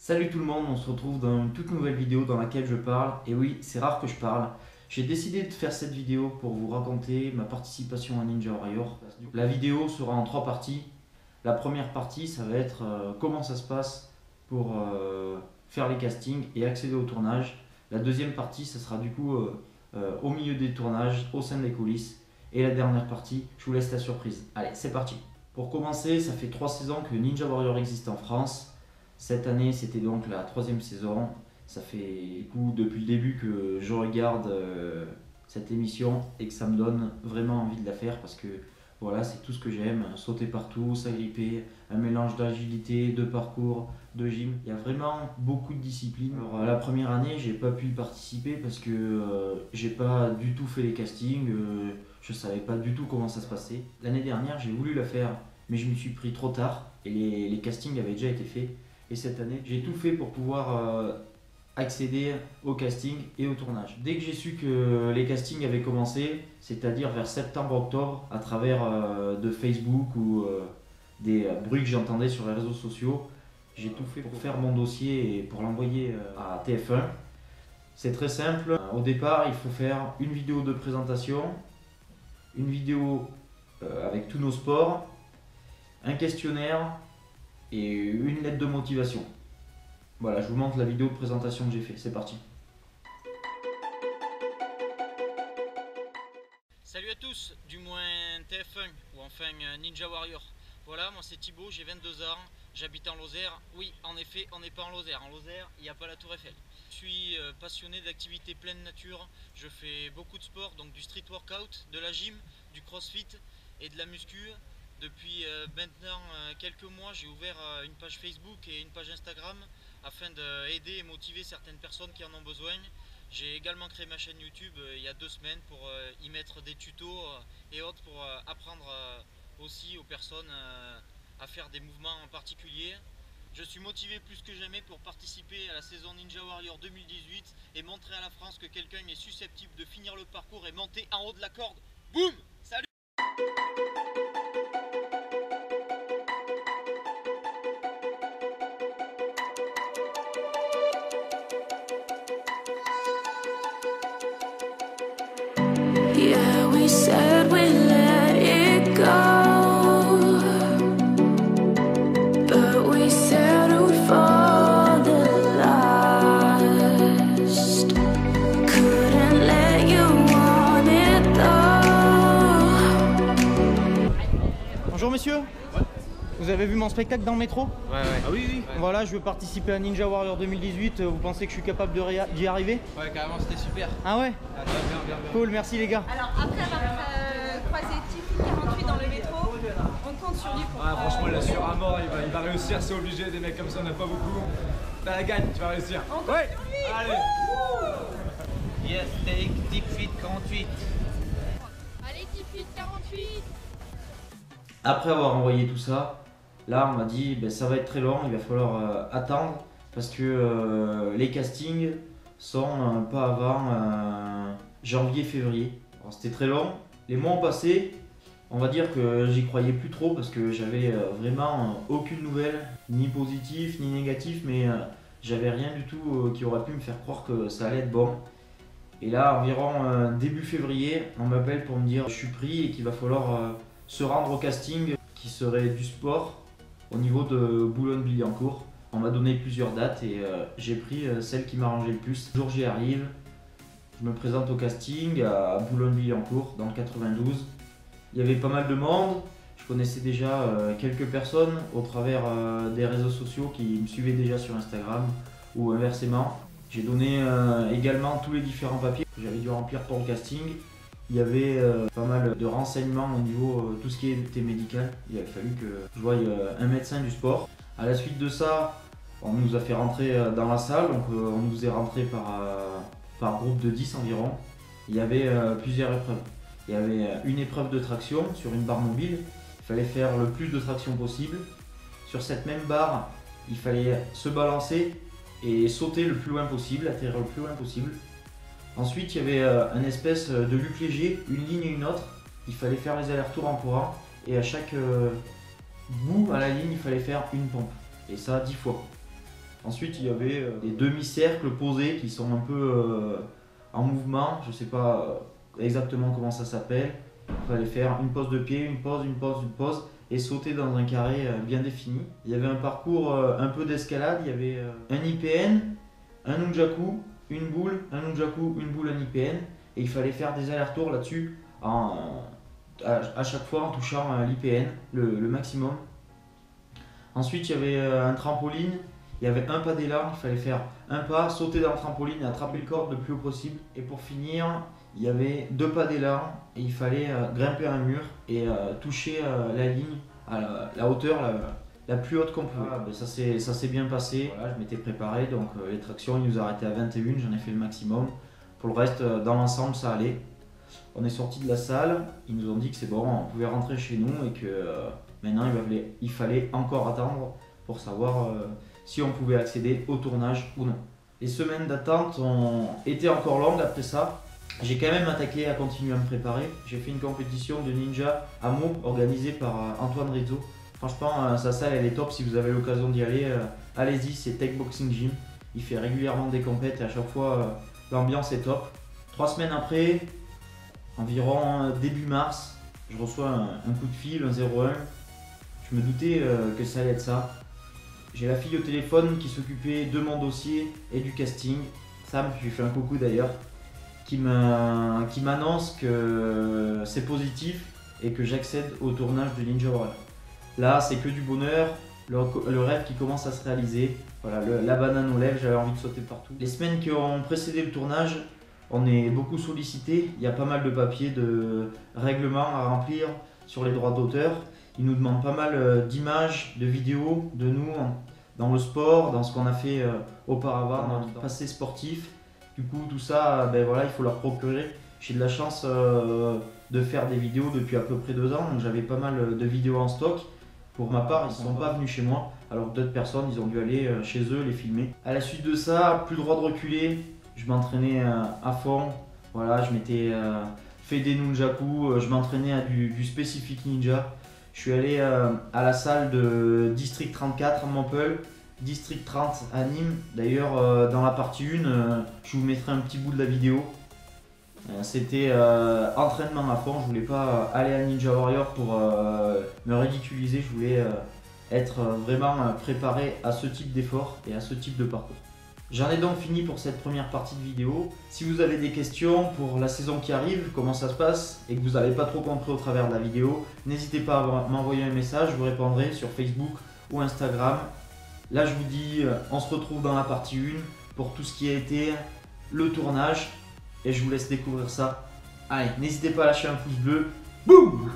Salut tout le monde, on se retrouve dans une toute nouvelle vidéo dans laquelle je parle. Et oui, c'est rare que je parle. J'ai décidé de faire cette vidéo pour vous raconter ma participation à Ninja Warrior. La vidéo sera en 3 parties. La première partie, ça va être comment ça se passe pour faire les castings et accéder au tournage. La deuxième partie, ça sera du coup au milieu des tournages, au sein des coulisses. Et la dernière partie, je vous laisse la surprise. Allez, c'est parti. Pour commencer, ça fait 3 saisons que Ninja Warrior existe en France. Cette année, c'était donc la 3e saison. Ça fait coup depuis le début que je regarde cette émission et que ça me donne vraiment envie de la faire parce que voilà, c'est tout ce que j'aime, sauter partout, s'agripper, un mélange d'agilité, de parcours, de gym. Il y a vraiment beaucoup de disciplines. Alors, la première année, j'ai pas pu y participer parce que j'ai pas du tout fait les castings, je savais pas du tout comment ça se passait. L'année dernière, j'ai voulu la faire, mais je me suis pris trop tard et les castings avaient déjà été faits. Et cette année, j'ai tout fait pour pouvoir accéder au casting et au tournage. Dès que j'ai su que les castings avaient commencé, c'est-à-dire vers septembre-octobre, à travers de Facebook ou des bruits que j'entendais sur les réseaux sociaux, j'ai tout fait pour faire mon dossier et pour l'envoyer à TF1. C'est très simple. Au départ, il faut faire une vidéo de présentation, une vidéo avec tous nos sports, un questionnaire et une lettre de motivation. Voilà, je vous montre la vidéo de présentation que j'ai fait, c'est parti. Salut à tous, du moins TF1 ou enfin Ninja Warrior. Voilà, moi c'est Thibaut, j'ai 22 ans, j'habite en Lozère. Oui, en effet, on n'est pas en Lozère. En Lozère, il n'y a pas la Tour Eiffel. Je suis passionné d'activités pleine nature. Je fais beaucoup de sport, donc du street workout, de la gym, du crossfit et de la muscu. Depuis maintenant quelques mois, j'ai ouvert une page Facebook et une page Instagram afin d'aider et motiver certaines personnes qui en ont besoin. J'ai également créé ma chaîne YouTube il y a 2 semaines pour y mettre des tutos et autres pour apprendre aussi aux personnes à faire des mouvements en particulier. Je suis motivé plus que jamais pour participer à la saison Ninja Warrior 2018 et montrer à la France que quelqu'un est susceptible de finir le parcours et monter en haut de la corde. Boum! Salut! Yeah, we said we let it go, but we settled for the last. Couldn't let you want it though. Bonjour monsieur. Vous avez vu mon spectacle dans le métro? Ouais. Ah oui, oui. Voilà, je veux participer à Ninja Warrior 2018. Vous pensez que je suis capable d'y arriver? Ouais, carrément, c'était super. Ah ouais? Ah, bien. Cool, merci les gars. Alors après avoir croisé Tifu 48 dans le métro, on compte sur lui pour... Franchement, il assure à mort, il va réussir, c'est obligé, des mecs comme ça, on n'a pas beaucoup. T'as la gagne, tu vas réussir. On compte sur lui. Allez. Yes, take Deep Fit 48. Allez Tifu 48. Après avoir envoyé tout ça, là on m'a dit ça va être très long, il va falloir attendre parce que les castings sont pas avant janvier-février. C'était très long, les mois ont passé, on va dire que j'y croyais plus trop parce que j'avais vraiment aucune nouvelle, ni positive ni négative, mais j'avais rien du tout qui aurait pu me faire croire que ça allait être bon. Et là environ début février, on m'appelle pour me dire je suis pris et qu'il va falloir se rendre au casting qui serait du sport au niveau de Boulogne-Billancourt. On m'a donné plusieurs dates et j'ai pris celle qui m'arrangeait le plus. Le jour j'y arrive, je me présente au casting à Boulogne-Billancourt dans le 92. Il y avait pas mal de monde, je connaissais déjà quelques personnes au travers des réseaux sociaux qui me suivaient déjà sur Instagram ou inversement. J'ai donné également tous les différents papiers que j'avais dû remplir pour le casting. Il y avait pas mal de renseignements au niveau tout ce qui était médical. Il a fallu que je voie un médecin du sport. À la suite de ça, on nous a fait rentrer dans la salle. Donc on nous est rentré par groupe de 10 environ. Il y avait plusieurs épreuves. Il y avait une épreuve de traction sur une barre mobile. Il fallait faire le plus de traction possible. Sur cette même barre, il fallait se balancer et sauter le plus loin possible, atterrir le plus loin possible. Ensuite, il y avait un espèce de luc léger, une ligne et une autre. Il fallait faire les allers-retours en courant et à chaque bout à la ligne, il fallait faire une pompe. Et ça 10 fois. Ensuite, il y avait des demi-cercles posés qui sont un peu en mouvement. Je sais pas exactement comment ça s'appelle. Il fallait faire une pose de pied, une pose, une pose, une pose et sauter dans un carré bien défini. Il y avait un parcours un peu d'escalade. Il y avait un IPN, un nunjaku, une boule, un nunjaku, une boule, un IPN. Et il fallait faire des allers-retours là-dessus à chaque fois en touchant l'IPN, le maximum. Ensuite, il y avait un trampoline. Il y avait un pas d'élan, il fallait faire un pas, sauter dans le trampoline et attraper le corps le plus haut possible. Et pour finir, il y avait 2 pas d'élan et il fallait grimper un mur et toucher la ligne à la hauteur la plus haute qu'on pouvait. Ben ça s'est bien passé, voilà, je m'étais préparé, donc les tractions ils nous arrêtaient à 21, j'en ai fait le maximum. Pour le reste, dans l'ensemble, ça allait. On est sorti de la salle, ils nous ont dit que c'est bon, on pouvait rentrer chez nous et que maintenant il fallait encore attendre pour savoir si on pouvait accéder au tournage ou non. Les semaines d'attente ont été encore longues après ça. J'ai quand même attaqué à continuer à me préparer. J'ai fait une compétition de ninja à Meaux organisée par Antoine Rizzo. Franchement, sa salle elle est top, si vous avez l'occasion d'y aller, allez-y, c'est Tech Boxing Gym. Il fait régulièrement des compètes et à chaque fois l'ambiance est top. 3 semaines après, environ début mars, je reçois un coup de fil, un 01. Je me doutais que ça allait être ça. J'ai la fille au téléphone qui s'occupait de mon dossier et du casting, Sam, je lui fais un coucou d'ailleurs, qui m'annonce que c'est positif et que j'accède au tournage de Ninja Warrior. Là, c'est que du bonheur, le rêve qui commence à se réaliser. Voilà, la banane aux lèvres, j'avais envie de sauter partout. Les semaines qui ont précédé le tournage, on est beaucoup sollicité. Il y a pas mal de papiers, de règlements à remplir sur les droits d'auteur. Ils nous demandent pas mal d'images, de vidéos de nous dans le sport, dans ce qu'on a fait auparavant, dans notre passé sportif. Du coup, tout ça, ben voilà, il faut leur procurer. J'ai de la chance de faire des vidéos depuis à peu près 2 ans, donc j'avais pas mal de vidéos en stock. Pour ma part, ils ne sont pas venus chez moi, alors que d'autres personnes, ils ont dû aller chez eux les filmer. À la suite de ça, plus le droit de reculer, je m'entraînais à fond. Voilà, je m'étais fait des nunjaku, je m'entraînais à du spécifique ninja. Je suis allé à la salle de District 34 à Montpellier, District 30 à Nîmes. D'ailleurs, dans la partie 1, je vous mettrai un petit bout de la vidéo. C'était entraînement à fond, je voulais pas aller à Ninja Warrior pour me ridiculiser, je voulais être vraiment préparé à ce type d'effort et à ce type de parcours. J'en ai donc fini pour cette première partie de vidéo. Si vous avez des questions pour la saison qui arrive, comment ça se passe, et que vous n'avez pas trop compris au travers de la vidéo, n'hésitez pas à m'envoyer un message, je vous répondrai sur Facebook ou Instagram. Là je vous dis, on se retrouve dans la partie 1 pour tout ce qui a été le tournage, et je vous laisse découvrir ça. Allez, n'hésitez pas à lâcher un pouce bleu. Boum!